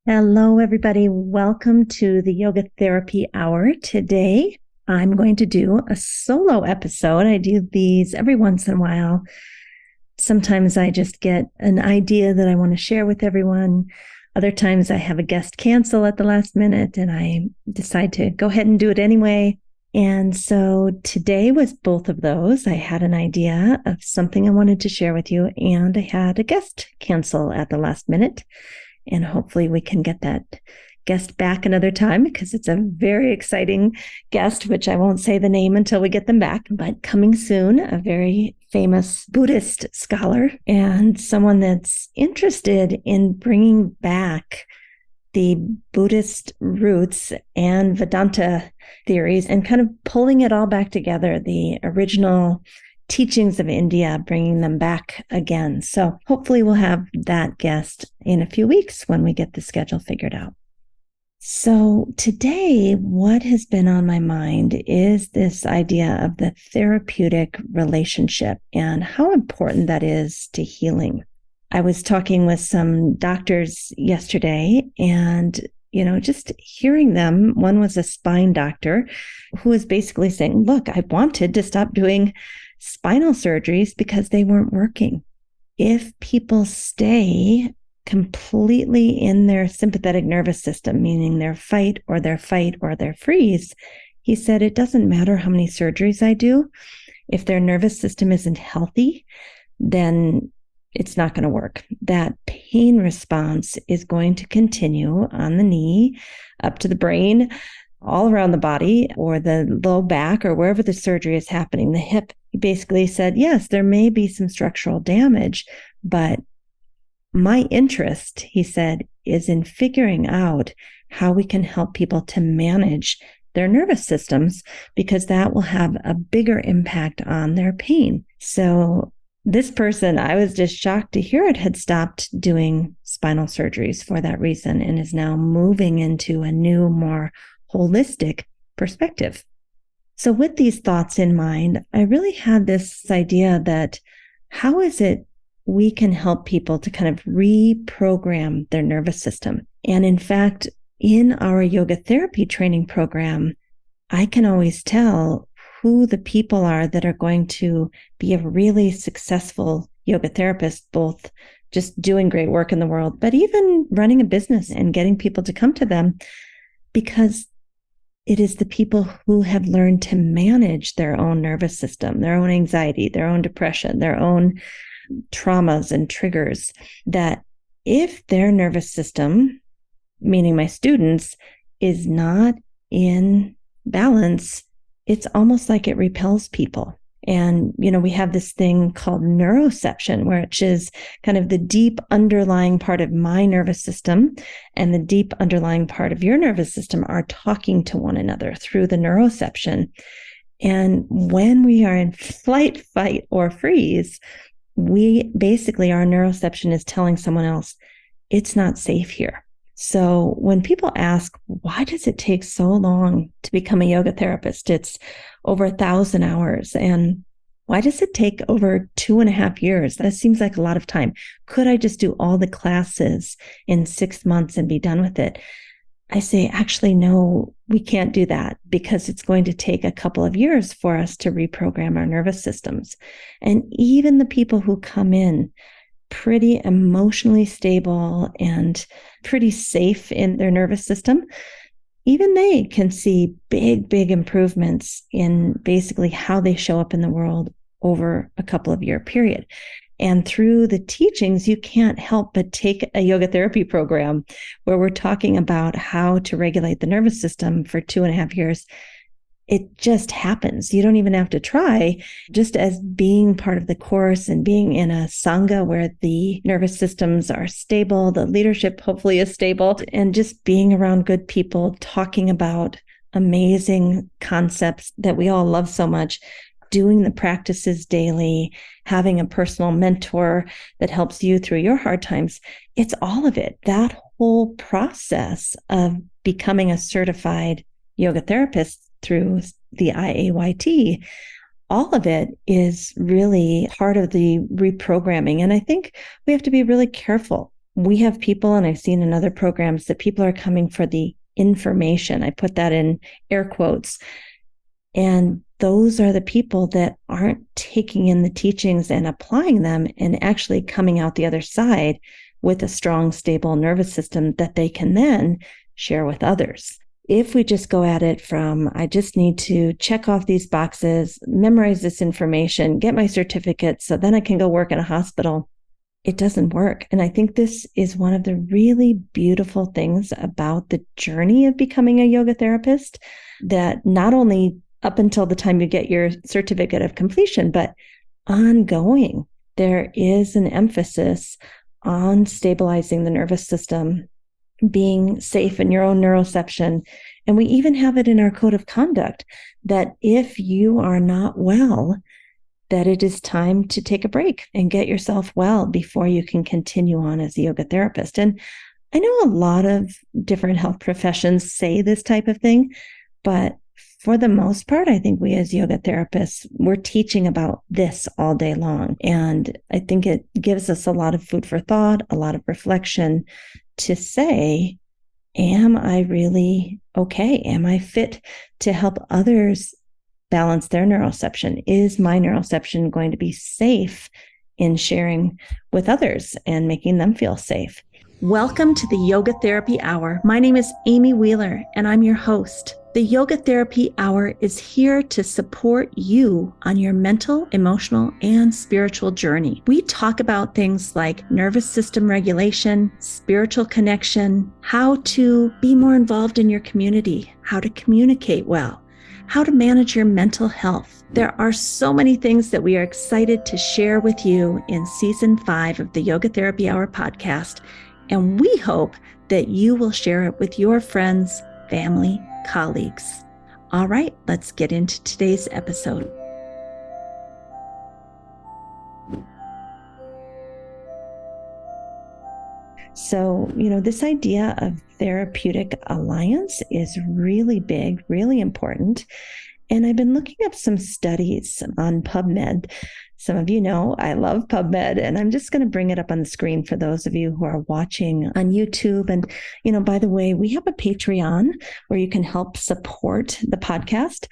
Hello, everybody. Welcome to the Yoga Therapy Hour. Today, I'm going to do a solo episode. I do these every once in a while. Sometimes I just get an idea that I want to share with everyone. Other times I have a guest cancel at the last minute and I decide to go ahead and do it anyway. And so today was both of those. I had an idea of something I wanted to share with you, and I had a guest cancel at the last minute. And hopefully we can get that guest back another time because it's a very exciting guest, which I won't say the name until we get them back. But coming soon, a very famous Buddhist scholar and someone that's interested in bringing back the Buddhist roots and Vedanta theories and kind of pulling it all back together, the original teachings of India, bringing them back again. So hopefully we'll have that guest in a few weeks when we get the schedule figured out. So today, what has been on my mind is this idea of the therapeutic relationship and how important that is to healing. I was talking with some doctors yesterday and just hearing them, one was a spine doctor who was basically saying, look, I wanted to stop doing spinal surgeries because they weren't working. If people stay completely in their sympathetic nervous system, meaning their fight or their freeze, he said, it doesn't matter how many surgeries I do. If their nervous system isn't healthy, then it's not going to work. That pain response is going to continue on the knee, up to the brain, all around the body or the low back or wherever the surgery is happening. The hip, he basically said, yes, there may be some structural damage, but my interest, he said, is in figuring out how we can help people to manage their nervous systems because that will have a bigger impact on their pain. So this person, I was just shocked to hear it, had stopped doing spinal surgeries for that reason and is now moving into a new, more holistic perspective. So with these thoughts in mind, I really had this idea that how is it we can help people to kind of reprogram their nervous system? And in fact, in our yoga therapy training program, I can always tell who the people are that are going to be a really successful yoga therapist, both just doing great work in the world, but even running a business and getting people to come to them, because it is the people who have learned to manage their own nervous system, their own anxiety, their own depression, their own traumas and triggers, that if their nervous system, meaning my students, is not in balance, it's almost like it repels people. And, we have this thing called neuroception, which is kind of the deep underlying part of my nervous system and the deep underlying part of your nervous system are talking to one another through the neuroception. And when we are in flight, fight, or freeze, we basically, our neuroception is telling someone else, it's not safe here. So when people ask, why does it take so long to become a yoga therapist? It's over 1,000 hours. And why does it take over 2.5 years? That seems like a lot of time. Could I just do all the classes in 6 months and be done with it? I say, actually, no, we can't do that because it's going to take a couple of years for us to reprogram our nervous systems. And even the people who come in pretty emotionally stable and pretty safe in their nervous system, even they can see big, big improvements in basically how they show up in the world over a couple of year period. And through the teachings, you can't help but take a yoga therapy program where we're talking about how to regulate the nervous system for 2.5 years. It just happens. You don't even have to try. Just as being part of the course and being in a sangha where the nervous systems are stable, the leadership hopefully is stable, and just being around good people, talking about amazing concepts that we all love so much, doing the practices daily, having a personal mentor that helps you through your hard times. It's all of it. That whole process of becoming a certified yoga therapist through the IAYT, all of it is really part of the reprogramming. And I think we have to be really careful We have people, and I've seen in other programs that people are coming for the information. I put that in air quotes. And those are the people that aren't taking in the teachings and applying them and actually coming out the other side with a strong, stable nervous system that they can then share with others. If we just go at it from, I just need to check off these boxes, memorize this information, get my certificate, so then I can go work in a hospital, it doesn't work. And I think this is one of the really beautiful things about the journey of becoming a yoga therapist, that not only up until the time you get your certificate of completion, but ongoing, there is an emphasis on stabilizing the nervous system, being safe in your own neuroception. And we even have it in our code of conduct that if you are not well, that it is time to take a break and get yourself well before you can continue on as a yoga therapist. And I know a lot of different health professions say this type of thing, but for the most part, I think we as yoga therapists, we're teaching about this all day long. And I think it gives us a lot of food for thought, a lot of reflection to say, am I really okay? Am I fit to help others balance their neuroception? Is my neuroception going to be safe in sharing with others and making them feel safe? Welcome to the Yoga Therapy Hour. My name is Amy Wheeler, and I'm your host. The Yoga Therapy Hour is here to support you on your mental, emotional, and spiritual journey. We talk about things like nervous system regulation, spiritual connection, how to be more involved in your community, how to communicate well, how to manage your mental health. There are so many things that we are excited to share with you in Season 5 of the Yoga Therapy Hour podcast, and we hope that you will share it with your friends, family, colleagues. All right, let's get into today's episode. So, this idea of therapeutic alliance is really big, really important. And I've been looking up some studies on PubMed. Some of you know I love PubMed, and I'm just going to bring it up on the screen for those of you who are watching on YouTube. And, by the way, we have a Patreon where you can help support the podcast.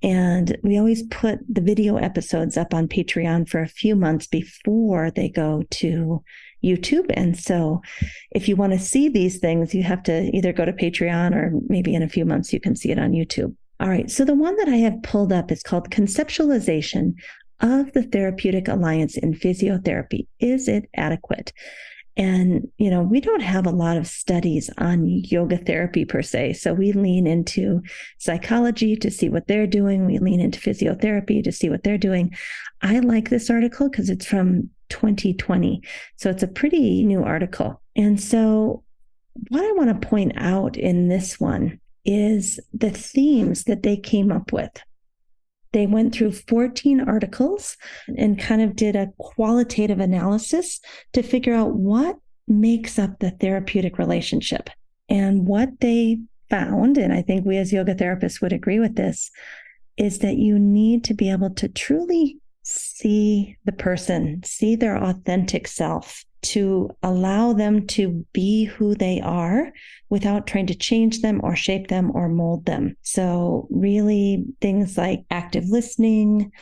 And we always put the video episodes up on Patreon for a few months before they go to YouTube. And so if you want to see these things, you have to either go to Patreon, or maybe in a few months you can see it on YouTube. All right. So the one that I have pulled up is called Conceptualization of the Therapeutic Alliance in Physiotherapy. Is it adequate? And, we don't have a lot of studies on yoga therapy per se. So we lean into psychology to see what they're doing. We lean into physiotherapy to see what they're doing. I like this article because it's from 2020. So it's a pretty new article. And so what I want to point out in this one is the themes that they came up with. They went through 14 articles and kind of did a qualitative analysis to figure out what makes up the therapeutic relationship. And what they found, and I think we as yoga therapists would agree with this, is that you need to be able to truly see the person, see their authentic self, to allow them to be who they are without trying to change them or shape them or mold them. So really things like active listening,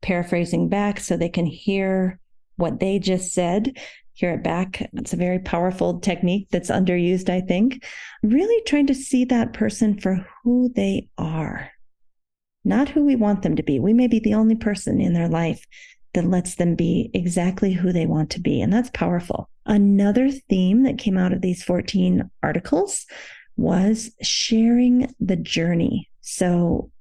paraphrasing back so they can hear what they just said, hear it back. It's a very powerful technique that's underused, I think. Really trying to see that person for who they are, not who we want them to be. We may be the only person in their life that lets them be exactly who they want to be. And that's powerful. Another theme that came out of these 14 articles was sharing the journey. So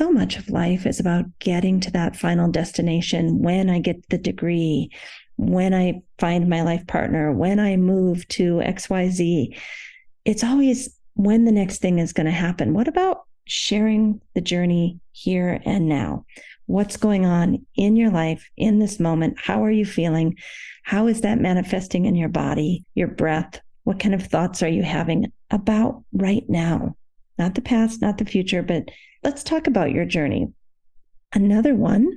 much of life is about getting to that final destination. When I get the degree, when I find my life partner, when I move to XYZ, it's always when the next thing is going to happen. What about sharing the journey here and now? What's going on in your life in this moment? How are you feeling? How is that manifesting in your body, your breath? What kind of thoughts are you having about right now? Not the past, not the future, but let's talk about your journey. Another one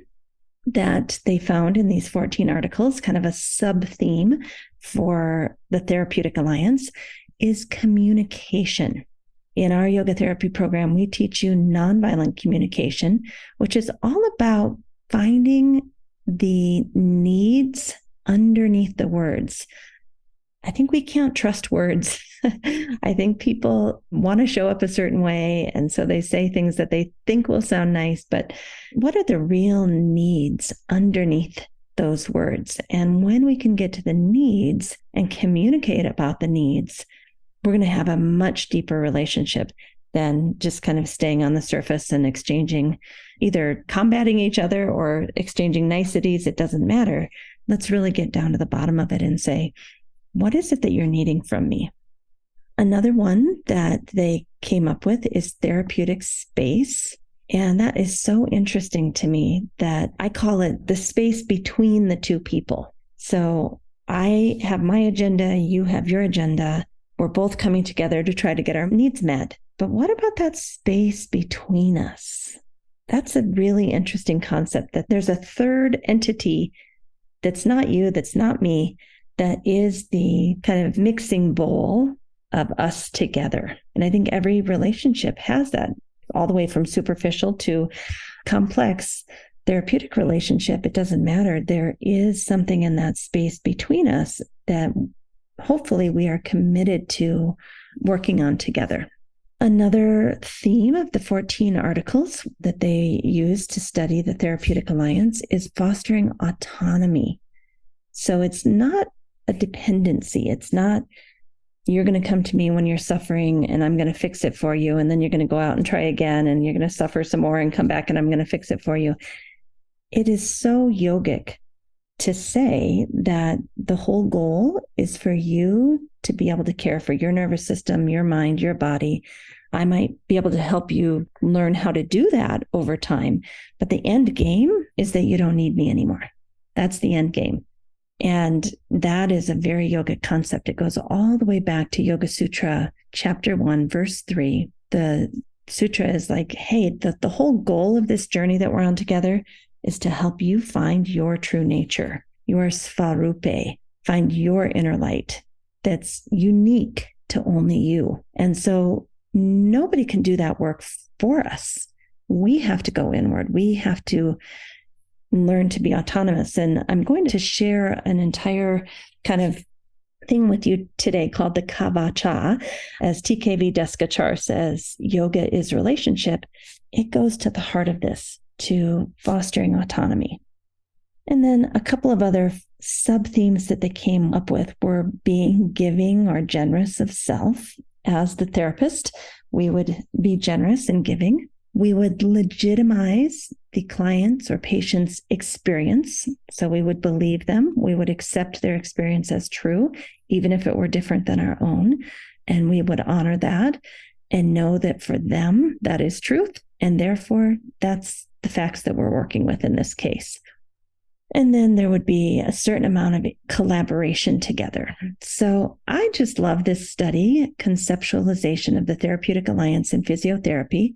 that they found in these 14 articles, kind of a sub-theme for the Therapeutic Alliance, is communication. In our yoga therapy program, we teach you nonviolent communication, which is all about finding the needs underneath the words. I think we can't trust words. I think people want to show up a certain way, and so they say things that they think will sound nice, but what are the real needs underneath those words? And when we can get to the needs and communicate about the needs, we're going to have a much deeper relationship than just kind of staying on the surface and exchanging, either combating each other or exchanging niceties. It doesn't matter. Let's really get down to the bottom of it and say, what is it that you're needing from me? Another one that they came up with is therapeutic space. And that is so interesting to me that I call it the space between the two people. So I have my agenda, you have your agenda. We're both coming together to try to get our needs met. But what about that space between us? That's a really interesting concept, that there's a third entity that's not you, that's not me, that is the kind of mixing bowl of us together. And I think every relationship has that, all the way from superficial to complex therapeutic relationship. It doesn't matter. There is something in that space between us that hopefully we are committed to working on together. Another theme of the 14 articles that they use to study the Therapeutic Alliance is fostering autonomy. So it's not a dependency. It's not, you're going to come to me when you're suffering and I'm going to fix it for you. And then you're going to go out and try again and you're going to suffer some more and come back and I'm going to fix it for you. It is so yogic to say that the whole goal is for you to be able to care for your nervous system, your mind, your body. I might be able to help you learn how to do that over time. But the end game is that you don't need me anymore. That's the end game. And that is a very yogic concept. It goes all the way back to Yoga Sutra, chapter 1, verse 3. The sutra is like, hey, the whole goal of this journey that we're on together is to help you find your true nature, your svarupe, find your inner light that's unique to only you. And so nobody can do that work for us. We have to go inward. We have to learn to be autonomous. And I'm going to share an entire kind of thing with you today called the Kavaca. As TKV Deskachar says, yoga is relationship. It goes to the heart of this, to fostering autonomy. And then a couple of other sub-themes that they came up with were being giving or generous of self. As the therapist, we would be generous in giving. We would legitimize the client's or patient's experience. So we would believe them. We would accept their experience as true, even if it were different than our own. And we would honor that and know that for them, that is truth. And therefore, that's the facts that we're working with in this case. And then there would be a certain amount of collaboration together. So I just love this study, Conceptualization of the Therapeutic Alliance in Physiotherapy.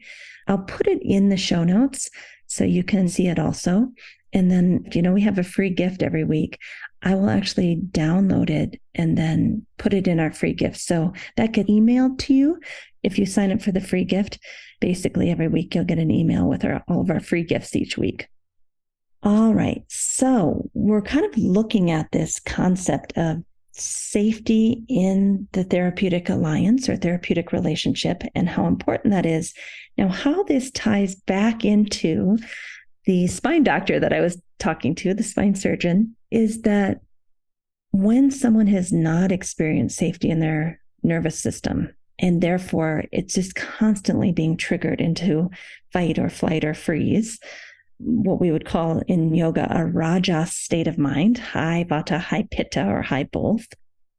I'll put it in the show notes so you can see it also. And then, we have a free gift every week. I will actually download it and then put it in our free gift. So that gets emailed to you if you sign up for the free gift. Basically, every week you'll get an email with all of our free gifts each week. All right. So we're kind of looking at this concept of safety in the therapeutic alliance or therapeutic relationship and how important that is. Now, how this ties back into the spine doctor that I was talking to, the spine surgeon, is that when someone has not experienced safety in their nervous system, and therefore it's just constantly being triggered into fight or flight or freeze, what we would call in yoga a rajas state of mind, high vata, high pitta, or high both.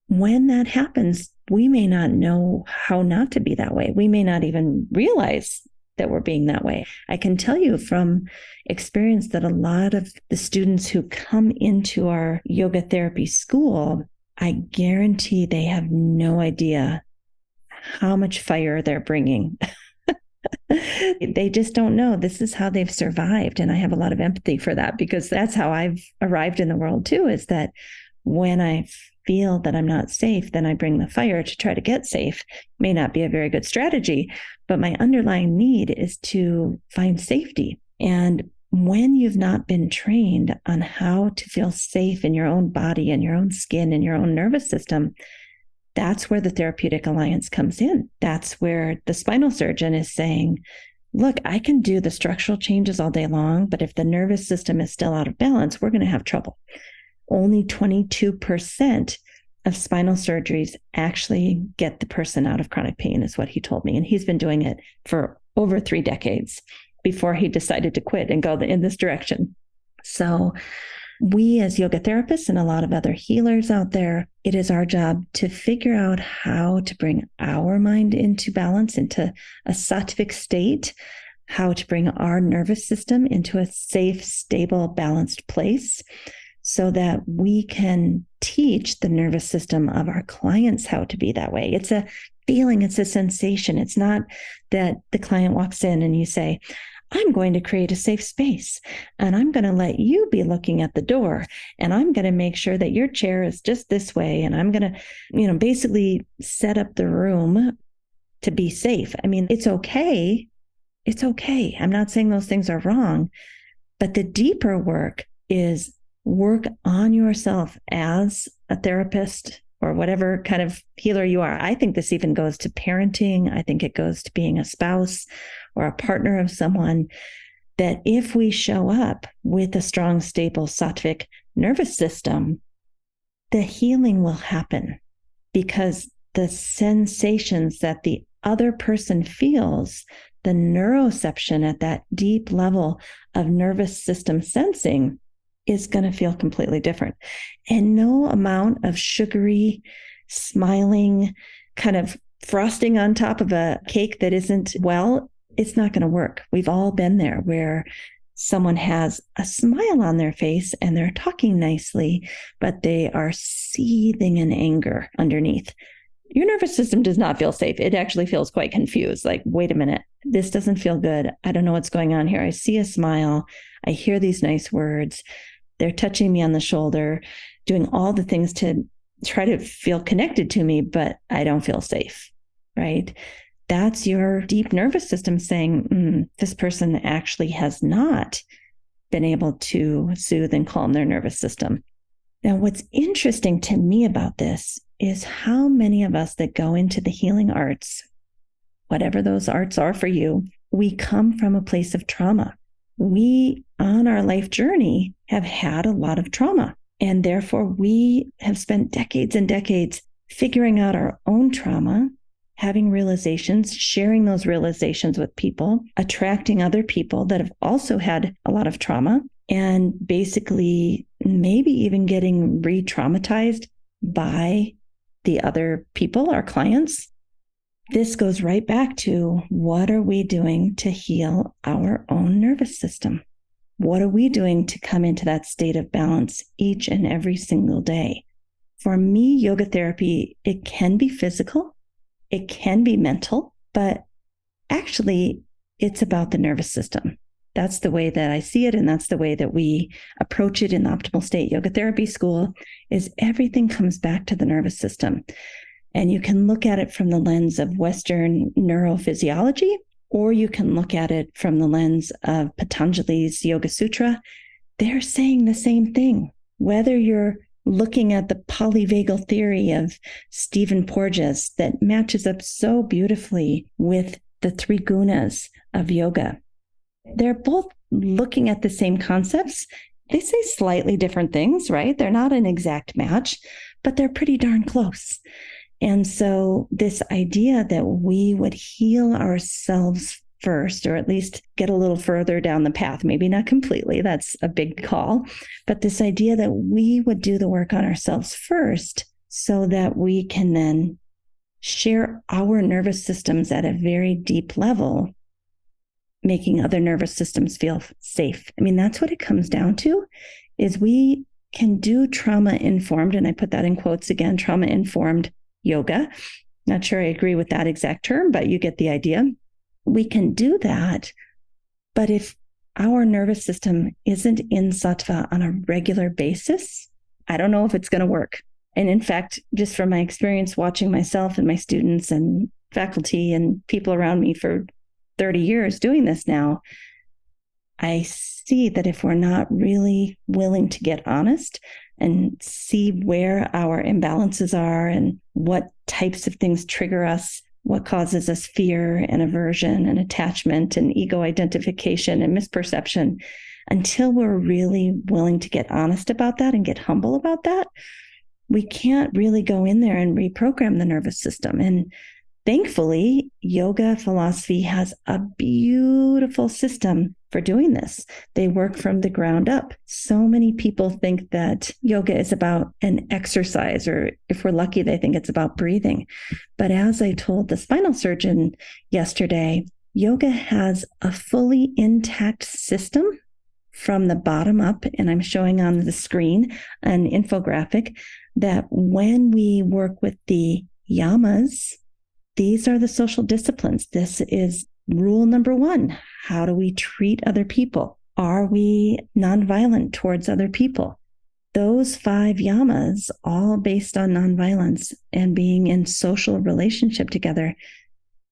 When that happens, we may not know how not to be that way. We may not even realize that we're being that way. I can tell you from experience that a lot of the students who come into our yoga therapy school, I guarantee they have no idea how much fire they're bringing They just don't know. This is how they've survived. And I have a lot of empathy for that, because that's how I've arrived in the world too, is that when I feel that I'm not safe, then I bring the fire to try to get safe. May not be a very good strategy, but my underlying need is to find safety. And when you've not been trained on how to feel safe in your own body and your own skin and your own nervous system, that's where the Therapeutic Alliance comes in. That's where the spinal surgeon is saying, look, I can do the structural changes all day long, but if the nervous system is still out of balance, we're going to have trouble. Only 22% of spinal surgeries actually get the person out of chronic pain, is what he told me. And he's been doing it for over 3 decades before he decided to quit and go in this direction. So we as yoga therapists and a lot of other healers out there, it is our job to figure out how to bring our mind into balance, into a sattvic state, how to bring our nervous system into a safe, stable, balanced place, so that we can teach the nervous system of our clients how to be that way. It's a feeling, it's a sensation. It's not that the client walks in and you say, I'm going to create a safe space and I'm going to let you be looking at the door and I'm going to make sure that your chair is just this way. And I'm going to, basically set up the room to be safe. I mean, it's okay. It's okay. I'm not saying those things are wrong, but the deeper work is work on yourself as a therapist or whatever kind of healer you are. I think this even goes to parenting. I think it goes to being a spouse or a partner of someone, that if we show up with a strong, stable, sattvic nervous system, the healing will happen, because the sensations that the other person feels, the neuroception at that deep level of nervous system sensing, is going to feel completely different. And no amount of sugary, smiling, kind of frosting on top of a cake that isn't well, it's not going to work. We've all been there, where someone has a smile on their face and they're talking nicely, but they are seething in anger underneath. Your nervous system does not feel safe. It actually feels quite confused. Like, wait a minute, this doesn't feel good. I don't know what's going on here. I see a smile. I hear these nice words. They're touching me on the shoulder, doing all the things to try to feel connected to me, but I don't feel safe, right? That's your deep nervous system saying, this person actually has not been able to soothe and calm their nervous system. Now, what's interesting to me about this is how many of us that go into the healing arts, whatever those arts are for you, we come from a place of trauma. We, on our life journey, have had a lot of trauma. And therefore, we have spent decades and decades figuring out our own trauma, having realizations, sharing those realizations with people, attracting other people that have also had a lot of trauma, and basically maybe even getting re-traumatized by the other people, our clients. This goes right back to, what are we doing to heal our own nervous system? What are we doing to come into that state of balance each and every single day? For me, yoga therapy, it can be physical, it can be mental, but actually it's about the nervous system. That's the way that I see it, and that's the way that we approach it in the Optimal State Yoga Therapy School, is everything comes back to the nervous system. And you can look at it from the lens of Western neurophysiology, or you can look at it from the lens of Patanjali's Yoga Sutra. They're saying the same thing. Whether you're looking at the polyvagal theory of Stephen Porges that matches up so beautifully with the 3 gunas of yoga, they're both looking at the same concepts. They say slightly different things, right? They're not an exact match, but they're pretty darn close. And so this idea that we would heal ourselves first, or at least get a little further down the path, maybe not completely, that's a big call, but this idea that we would do the work on ourselves first so that we can then share our nervous systems at a very deep level, making other nervous systems feel safe. I mean, that's what it comes down to, is we can do trauma-informed, and I put that in quotes again, trauma-informed yoga. Not sure I agree with that exact term, but you get the idea. we can do that. But if our nervous system isn't in sattva on a regular basis, I don't know if it's going to work. And in fact, just from my experience watching myself and my students and faculty and people around me for 30 years doing this now, I see that if we're not really willing to get honest and see where our imbalances are and what types of things trigger us, what causes us fear and aversion and attachment and ego identification and misperception, until we're really willing to get honest about that and get humble about that, we can't really go in there and reprogram the nervous system. And thankfully, yoga philosophy has a beautiful system for doing this. They work from the ground up. So many people think that yoga is about an exercise, or if we're lucky, they think it's about breathing. But as I told the spinal surgeon yesterday, yoga has a fully intact system from the bottom up. And I'm showing on the screen an infographic that when we work with the yamas, these are the social disciplines. This is rule number 1. How do we treat other people? Are we nonviolent towards other people? Those 5 yamas, all based on nonviolence and being in social relationship together,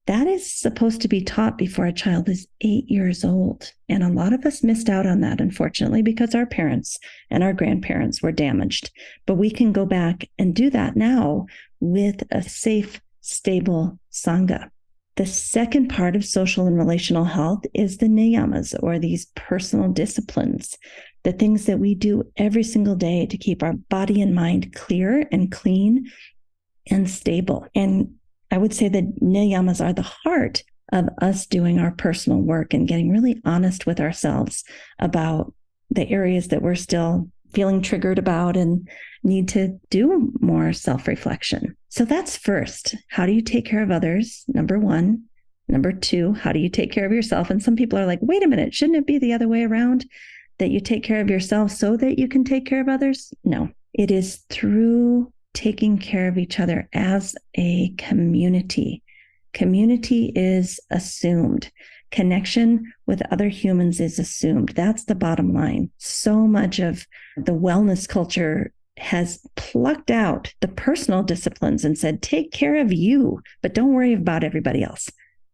that is supposed to be taught before a child is 8 years old. And a lot of us missed out on that, unfortunately, because our parents and our grandparents were damaged. But we can go back and do that now with a safe, stable sangha. The second part of social and relational health is the niyamas, or these personal disciplines, the things that we do every single day to keep our body and mind clear and clean and stable. And I would say that niyamas are the heart of us doing our personal work and getting really honest with ourselves about the areas that we're still feeling triggered about and need to do more self-reflection. So that's first. How do you take care of others? Number 1. Number 2, how do you take care of yourself? And some people are like, wait a minute, shouldn't it be the other way around? That you take care of yourself so that you can take care of others? No, it is through taking care of each other as a community. Community is assumed. Connection with other humans is assumed. That's the bottom line. So much of the wellness culture has plucked out the personal disciplines and said, take care of you, but don't worry about everybody else.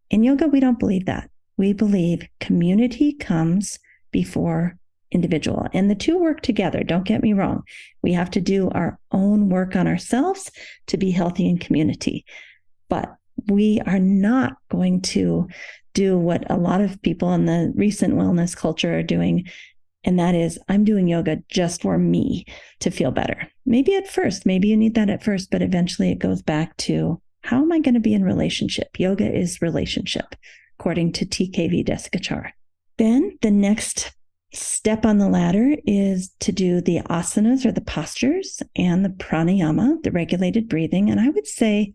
In yoga, we don't believe that. We believe community comes before individual, and the two work together. Don't get me wrong. We have to do our own work on ourselves to be healthy in community, but we are not going to do what a lot of people in the recent wellness culture are doing. And that is, I'm doing yoga just for me to feel better. Maybe at first, maybe you need that at first, but eventually it goes back to, how am I going to be in relationship? Yoga is relationship, according to TKV Desikachar. Then the next step on the ladder is to do the asanas, or the postures, and the pranayama, the regulated breathing. And I would say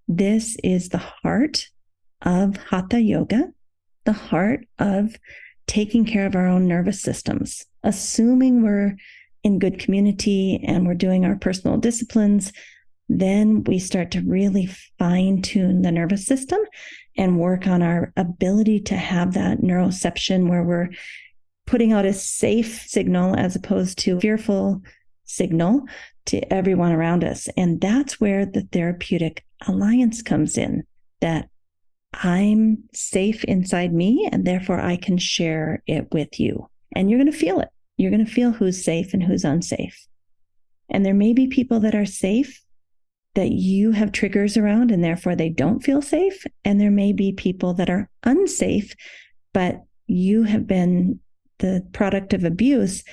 this is the heart of hatha yoga, the heart of taking care of our own nervous systems. Assuming we're in good community and we're doing our personal disciplines, then we start to really fine-tune the nervous system and work on our ability to have that neuroception where we're putting out a safe signal as opposed to fearful signal to everyone around us. And that's where the therapeutic alliance comes in, that I'm safe inside me, and therefore I can share it with you. And you're going to feel it. You're going to feel who's safe and who's unsafe. And there may be people that are safe that you have triggers around, and therefore they don't feel safe. And there may be people that are unsafe, but you have been the product of abuse,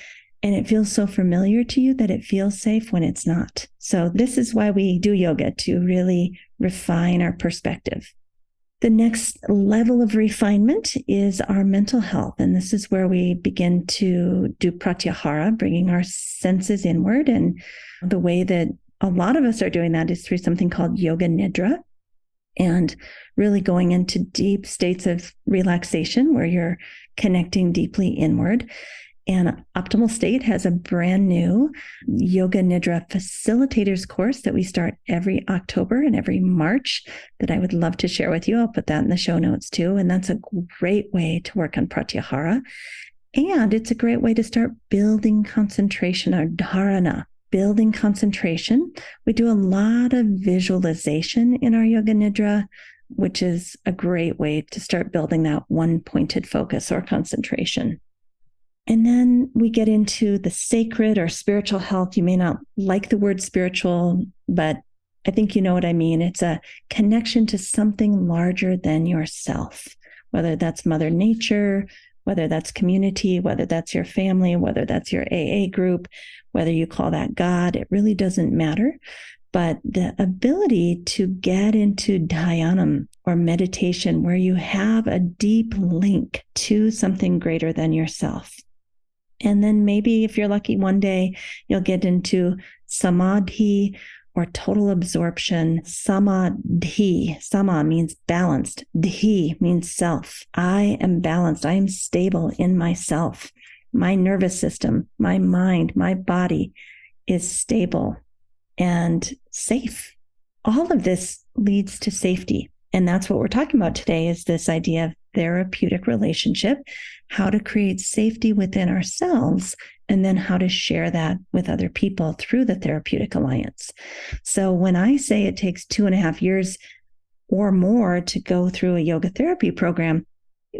and it feels so familiar to you that it feels safe when it's not. So this is why we do yoga, to really refine our perspective. The next level of refinement is our mental health. And this is where we begin to do pratyahara, bringing our senses inward. And the way that a lot of us are doing that is through something called yoga nidra, and really going into deep states of relaxation where you're connecting deeply inward. And Optimal State has a brand new Yoga Nidra facilitators course that we start every October and every March that I would love to share with you. I'll put that in the show notes too. And that's a great way to work on pratyahara. And it's a great way to start building concentration or dharana, building concentration. We do a lot of visualization in our Yoga Nidra, which is a great way to start building that one pointed focus or concentration. And then we get into the sacred or spiritual health. You may not like the word spiritual, but I think you know what I mean. It's a connection to something larger than yourself, whether that's Mother Nature, whether that's community, whether that's your family, whether that's your AA group, whether you call that God, it really doesn't matter. But the ability to get into dhyanam or meditation where you have a deep link to something greater than yourself. And then maybe if you're lucky one day, you'll get into samadhi or total absorption. Samadhi, sama means balanced. Dhi means self. I am balanced. I am stable in myself. My nervous system, my mind, my body is stable and safe. All of this leads to safety. And that's what we're talking about today is this idea of therapeutic relationship, how to create safety within ourselves, and then how to share that with other people through the therapeutic alliance. So when I say it takes 2.5 years or more to go through a yoga therapy program,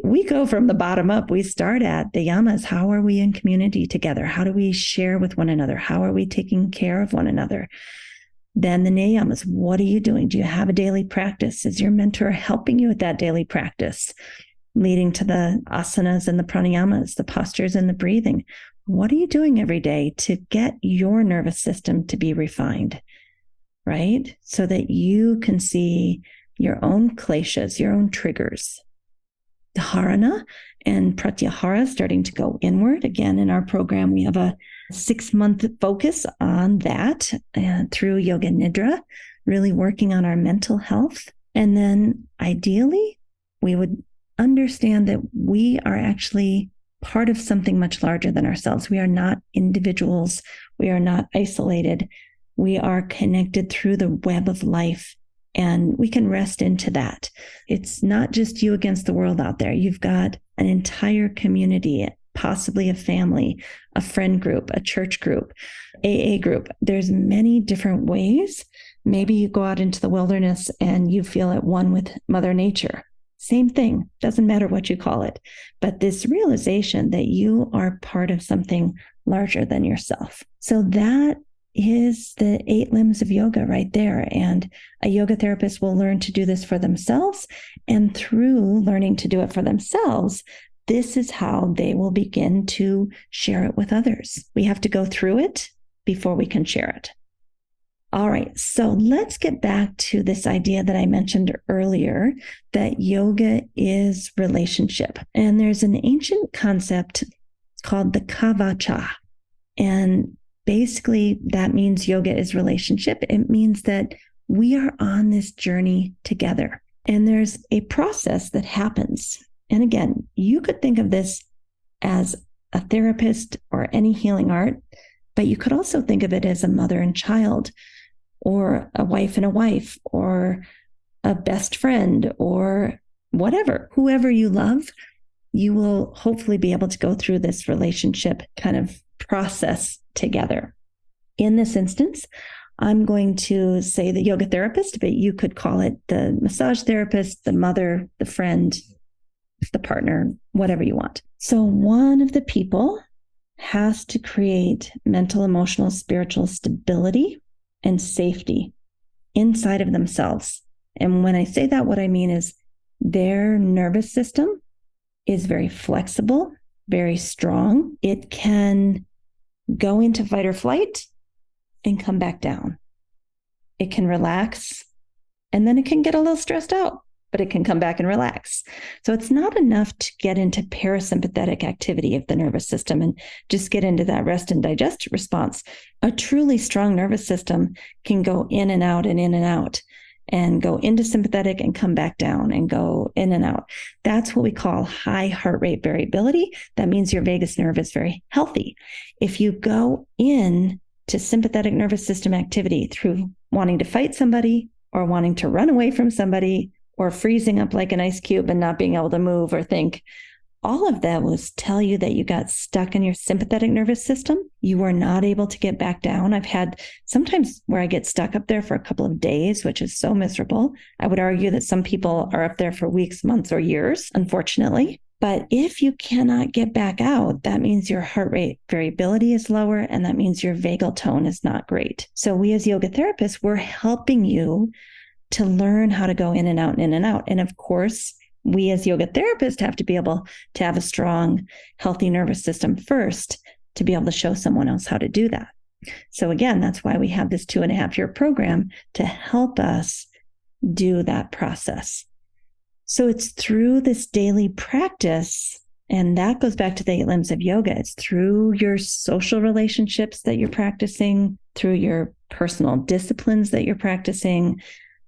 we go from the bottom up. We start at the yamas. How are we in community together? How do we share with one another? How are we taking care of one another? Then the niyamas. What are you doing? Do you have a daily practice? Is your mentor helping you with that daily practice? Leading to the asanas and the pranayamas, the postures and the breathing. What are you doing every day to get your nervous system to be refined, right? So that you can see your own kleshas, your own triggers. Dharana and pratyahara starting to go inward. Again, in our program, we have a 6-month focus on that through Yoga Nidra, really working on our mental health. And then ideally, we would understand that we are actually part of something much larger than ourselves. We are not individuals. We are not isolated. We are connected through the web of life. And we can rest into that. It's not just you against the world out there. You've got an entire community, possibly a family, a friend group, a church group, AA group. There's many different ways. Maybe you go out into the wilderness and you feel at one with Mother Nature. Same thing. Doesn't matter what you call it. But this realization that you are part of something larger than yourself. So that is the 8 limbs of yoga right there. And a yoga therapist will learn to do this for themselves. And through learning to do it for themselves, this is how they will begin to share it with others. We have to go through it before we can share it. All right, so let's get back to this idea that I mentioned earlier, that yoga is relationship. And there's an ancient concept called the Kavaca. And basically, that means yoga is relationship. It means that we are on this journey together. And there's a process that happens. And again, you could think of this as a therapist or any healing art, but you could also think of it as a mother and child, or a wife and a wife, or a best friend, or whatever. Whoever you love, you will hopefully be able to go through this relationship kind of process together. In this instance, I'm going to say the yoga therapist, but you could call it the massage therapist, the mother, the friend, the partner, whatever you want. So one of the people has to create mental, emotional, spiritual stability and safety inside of themselves. And when I say that, what I mean is their nervous system is very flexible, very strong. It can go into fight or flight and come back down. It can relax, and then it can get a little stressed out, but it can come back and relax. So it's not enough to get into parasympathetic activity of the nervous system and just get into that rest and digest response. A truly strong nervous system can go in and out and in and out. and go into sympathetic and come back down and go in and out. That's what we call high heart rate variability. That means your vagus nerve is very healthy. If you go in to sympathetic nervous system activity through wanting to fight somebody or wanting to run away from somebody or freezing up like an ice cube and not being able to move or think, all of that will tell you that you got stuck in your sympathetic nervous system. You were not able to get back down. I've had sometimes where I get stuck up there for a couple of days, which is so miserable. I would argue that some people are up there for weeks, months, or years, unfortunately. But if you cannot get back out, that means your heart rate variability is lower, and that means your vagal tone is not great. So we as yoga therapists, we're helping you to learn how to go in and out and in and out. And of course, we as yoga therapists have to be able to have a strong, healthy nervous system first to be able to show someone else how to do that. So again, that's why we have this 2.5-year program to help us do that process. So it's through this daily practice, and that goes back to the 8 limbs of yoga. It's through your social relationships that you're practicing, through your personal disciplines that you're practicing,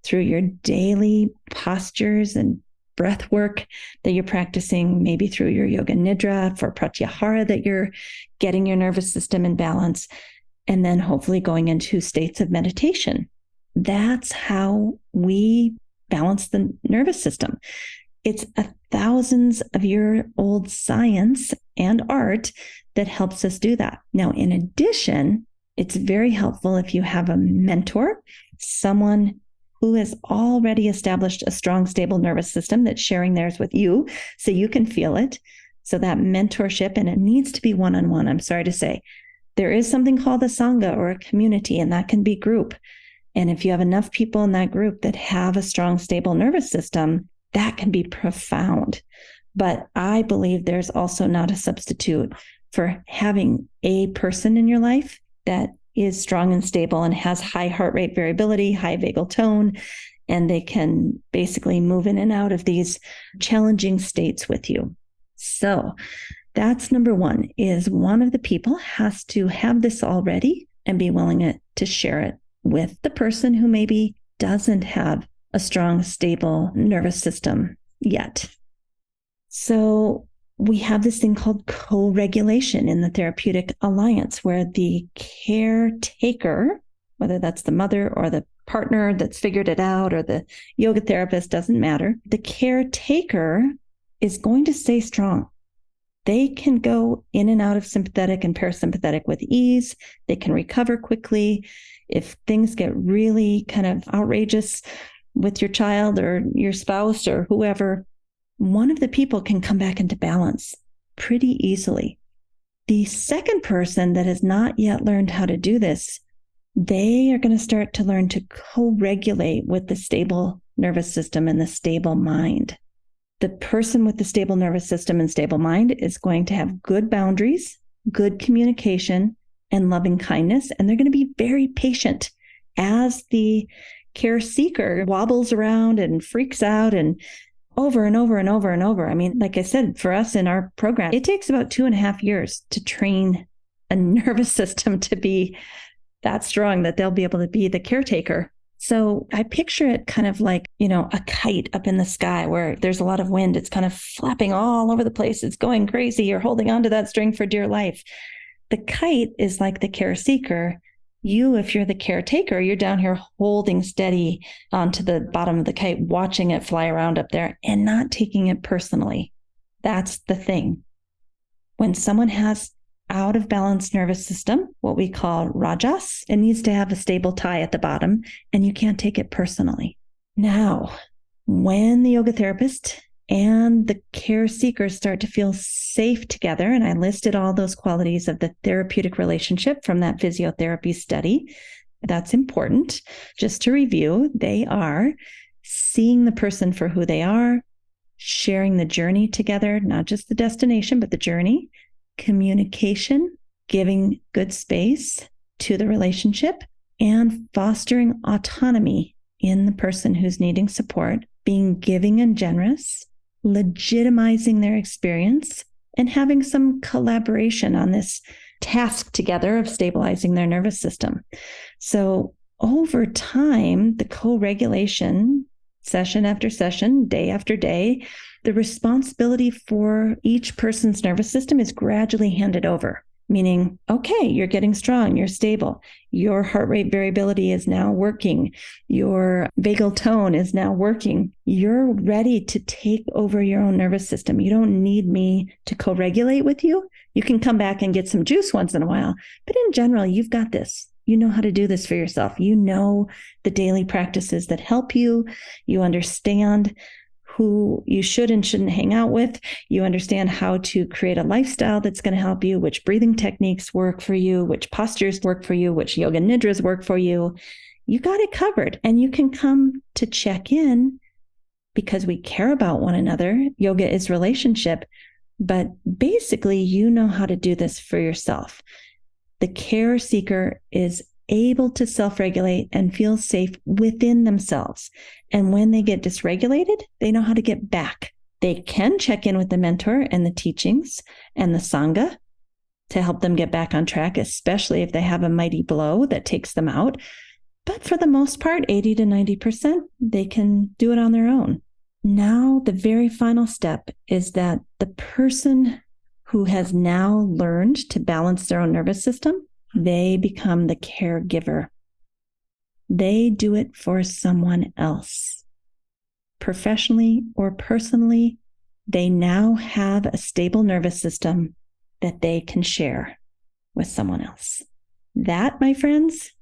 through your daily postures and breath work that you're practicing, maybe through your yoga nidra for pratyahara that you're getting your nervous system in balance, and then hopefully going into states of meditation. That's how we balance the nervous system. It's a thousands of year old science and art that helps us do that. Now, in addition, it's very helpful if you have a mentor, someone who has already established a strong, stable nervous system that's sharing theirs with you so you can feel it. So that mentorship, and it needs to be one-on-one, I'm sorry to say. There is something called a sangha or a community, and that can be group. And if you have enough people in that group that have a strong, stable nervous system, that can be profound. But I believe there's also not a substitute for having a person in your life that is strong and stable and has high heart rate variability, high vagal tone, and they can basically move in and out of these challenging states with you. So that's number one, is one of the people has to have this already and be willing to share it with the person who maybe doesn't have a strong, stable nervous system yet. So we have this thing called co-regulation in the Therapeutic Alliance, where the caretaker, whether that's the mother or the partner that's figured it out or the yoga therapist, doesn't matter. The caretaker is going to stay strong. They can go in and out of sympathetic and parasympathetic with ease. They can recover quickly. If things get really kind of outrageous with your child or your spouse or whoever, one of the people can come back into balance pretty easily. The second person that has not yet learned how to do this, they are going to start to learn to co-regulate with the stable nervous system and the stable mind. The person with the stable nervous system and stable mind is going to have good boundaries, good communication, and loving kindness, and they're going to be very patient as the care seeker wobbles around and freaks out and over and over and over and over. I mean, like I said, for us in our program, it takes about 2.5 years to train a nervous system to be that strong that they'll be able to be the caretaker. So I picture it kind of like, a kite up in the sky where there's a lot of wind. It's kind of flapping all over the place. It's going crazy. You're holding onto that string for dear life. The kite is like the care seeker. You, if you're the caretaker, you're down here holding steady onto the bottom of the kite, watching it fly around up there and not taking it personally. That's the thing. When someone has out of balance nervous system, what we call rajas, it needs to have a stable tie at the bottom, and you can't take it personally. Now, when the yoga therapist and the care seekers start to feel safe together, and I listed all those qualities of the therapeutic relationship from that physiotherapy study, that's important. Just to review, they are seeing the person for who they are, sharing the journey together, not just the destination, but the journey, communication, giving good space to the relationship, and fostering autonomy in the person who's needing support, being giving and generous, legitimizing their experience, and having some collaboration on this task together of stabilizing their nervous system. So over time, the co-regulation, session after session, day after day, the responsibility for each person's nervous system is gradually handed over. Meaning, okay, you're getting strong, you're stable, your heart rate variability is now working, your vagal tone is now working. You're ready to take over your own nervous system. You don't need me to co-regulate with you. You can come back and get some juice once in a while, but in general, you've got this. You know how to do this for yourself. You know the daily practices that help you. You understand who you should and shouldn't hang out with. You understand how to create a lifestyle that's going to help you, which breathing techniques work for you, which postures work for you, which yoga nidras work for you. You got it covered. And you can come to check in because we care about one another. Yoga is relationship, but basically you know how to do this for yourself. The care seeker is able to self-regulate and feel safe within themselves. And when they get dysregulated, they know how to get back. They can check in with the mentor and the teachings and the Sangha to help them get back on track, especially if they have a mighty blow that takes them out. But for the most part, 80 to 90%, they can do it on their own. Now, the very final step is that the person who has now learned to balance their own nervous system, they become the caregiver. They do it for someone else. Professionally or personally, they now have a stable nervous system that they can share with someone else. That, my friends,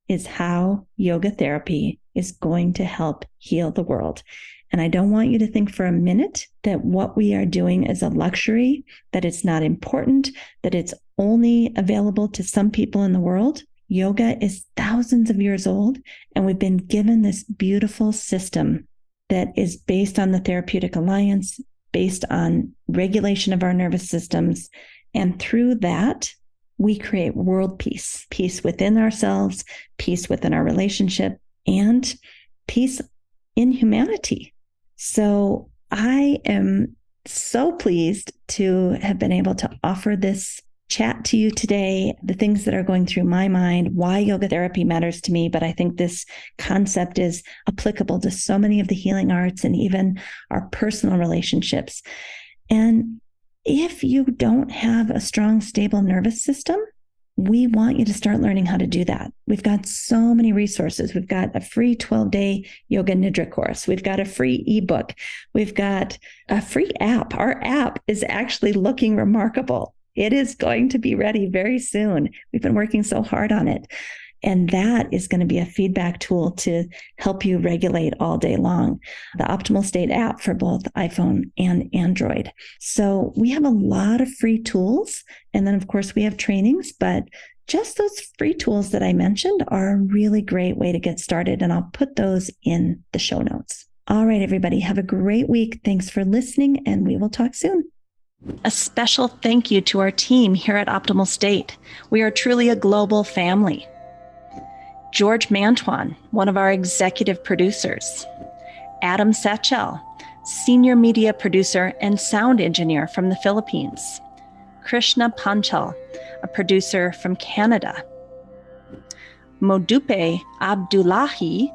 is how yoga therapy is going to help heal the world. And I don't want you to think for a minute that what we are doing is a luxury, that it's not important, that it's only available to some people in the world. Yoga is thousands of years old, and we've been given this beautiful system that is based on the Therapeutic Alliance, based on regulation of our nervous systems. And through that, we create world peace, peace within ourselves, peace within our relationship, and peace in humanity. So I am so pleased to have been able to offer this chat to you today, the things that are going through my mind, why yoga therapy matters to me. But I think this concept is applicable to so many of the healing arts and even our personal relationships. And if you don't have a strong, stable nervous system, we want you to start learning how to do that. We've got so many resources. We've got a free 12-day yoga nidra course. We've got a free ebook. We've got a free app. Our app is actually looking remarkable. It is going to be ready very soon. We've been working so hard on it. And that is going to be a feedback tool to help you regulate all day long. The Optimal State app for both iPhone and Android. So we have a lot of free tools. And then, of course, we have trainings, but just those free tools that I mentioned are a really great way to get started. And I'll put those in the show notes. All right, everybody, have a great week. Thanks for listening, and we will talk soon. A special thank you to our team here at Optimal State. We are truly a global family. George Mantuan, one of our executive producers. Adam Satchel, senior media producer and sound engineer from the Philippines. Krishna Panchal, a producer from Canada. Modupe Abdullahi,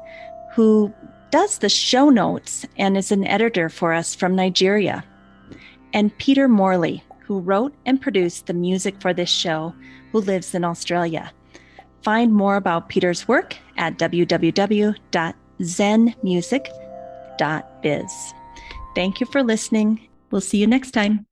who does the show notes and is an editor for us from Nigeria. And Peter Morley, who wrote and produced the music for this show, who lives in Australia. Find more about Peter's work at www.zenmusic.biz. Thank you for listening. We'll see you next time.